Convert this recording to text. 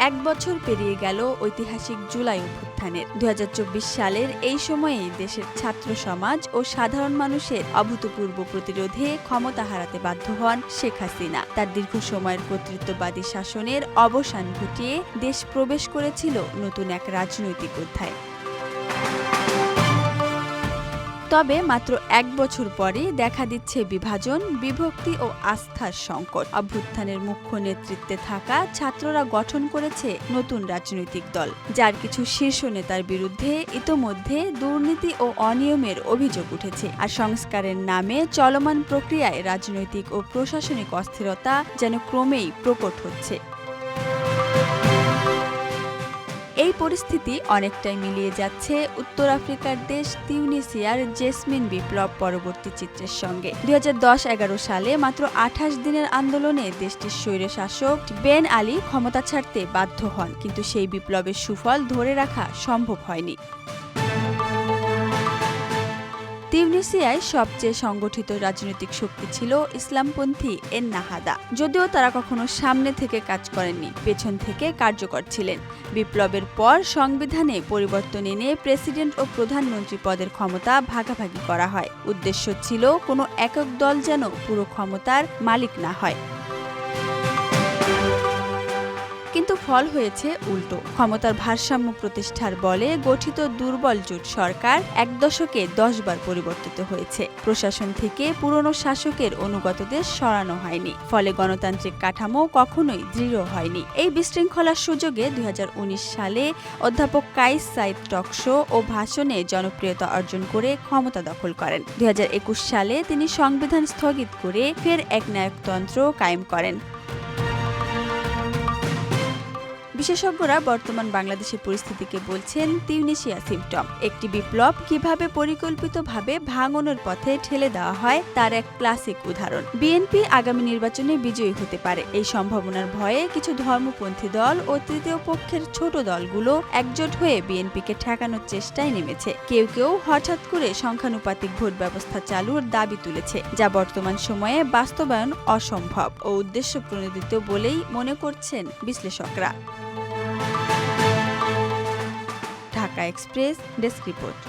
এক বছর পেরিয়ে গেল ঐতিহাসিক জুলাই অভ্যুত্থানের। ২০২৪ সালের এই সময়ে দেশের ছাত্র সমাজ ও সাধারণ মানুষের অভূতপূর্ব প্রতিরোধে ক্ষমতা হারাতে বাধ্য হন শেখ হাসিনা। তার দীর্ঘ সময়ের কর্তৃত্ববাদী শাসনের অবসান ঘটিয়ে দেশ প্রবেশ করেছিল নতুন এক রাজনৈতিক অধ্যায়। তবে মাত্র এক বছর পরে দেখা দিচ্ছে বিভাজন, বিভক্তি ও আস্থার সংকট। অভ্যুত্থানের মুখ্য নেতৃত্বে থাকা ছাত্ররা গঠন করেছে নতুন রাজনৈতিক দল, যার কিছু শীর্ষ নেতার বিরুদ্ধে ইতোমধ্যে দুর্নীতি ও অনিয়মের অভিযোগ উঠেছে। আর সংস্কারের নামে চলমান প্রক্রিয়ায় রাজনৈতিক ও প্রশাসনিক অস্থিরতা যেন ক্রমেই প্রকট হচ্ছে। এই পরিস্থিতি অনেকটাই মিলিয়ে যাচ্ছে উত্তর আফ্রিকার দেশ তিউনিসিয়ার জেসমিন বিপ্লব পরবর্তী চিত্রের সঙ্গে। ২০১০-১১ সালে মাত্র ২৮ দিনের আন্দোলনে দেশটির স্বৈরশাসক বেন আলী ক্ষমতা ছাড়তে বাধ্য হন, কিন্তু সেই বিপ্লবের সুফল ধরে রাখা সম্ভব হয়নি। তিউনিসিয়ায় সবচেয়ে সংগঠিত রাজনৈতিক শক্তি ছিল ইসলামপন্থী এন্নাহাদা। যদিও তারা কখনো সামনে থেকে কাজ করেননি, পেছন থেকে কার্যকর ছিলেন। বিপ্লবের পর সংবিধানে পরিবর্তন এনে প্রেসিডেন্ট ও প্রধানমন্ত্রী পদের ক্ষমতা ভাগাভাগি করা হয়। উদ্দেশ্য ছিল কোনো একক দল যেন পুরো ক্ষমতার মালিক না হয়। কিন্তু ফল হয়েছে উল্টো। ক্ষমতার ভারসাম্য প্রতিষ্ঠার বলে গঠিত দুর্বল জোট সরকার এক দশকে ১০ বার পরিবর্তিত হয়েছে। প্রশাসন থেকে পুরনো শাসকের অনুগতদের সরানো হয়নি, ফলে গণতান্ত্রিক কাঠামো কখনোই দৃঢ় হয়নি। এই বিশৃঙ্খলার সুযোগে ২০১৯ সালে অধ্যাপক কাইস সাইদ টকশো ও ভাষণে জনপ্রিয়তা অর্জন করে ক্ষমতা দখল করেন। ২০২১ সালে তিনি সংবিধান স্থগিত করে ফের একনায়কতন্ত্র কায়েম করেন। বিশেষজ্ঞরা বর্তমান বাংলাদেশের পরিস্থিতিকে বলছেন তিউনিসিয়া সিম্পটম। একটি বিপ্লব কিভাবে পরিকল্পিতভাবে ভাঙনের পথে ঠেলে দেওয়া হয় তার এক ক্লাসিক উদাহরণ। বিএনপি আগামী নির্বাচনে বিজয়ী হতে পারে, এই সম্ভাবনার ভয়ে কিছু ধর্মপন্থী দল ও তৃতীয় পক্ষের ছোট দলগুলো একজোট হয়ে বিএনপিকে ঠেকানোর চেষ্টায় নেমেছে। কেউ কেউ হঠাৎ করে সংখ্যানুপাতিক ভোট ব্যবস্থা চালুর দাবি তুলেছে, যা বর্তমান সময়ে বাস্তবায়ন অসম্ভব ও উদ্দেশ্য প্রণোদিত বলেই মনে করছেন বিশ্লেষকরা। Dhaka express desk report.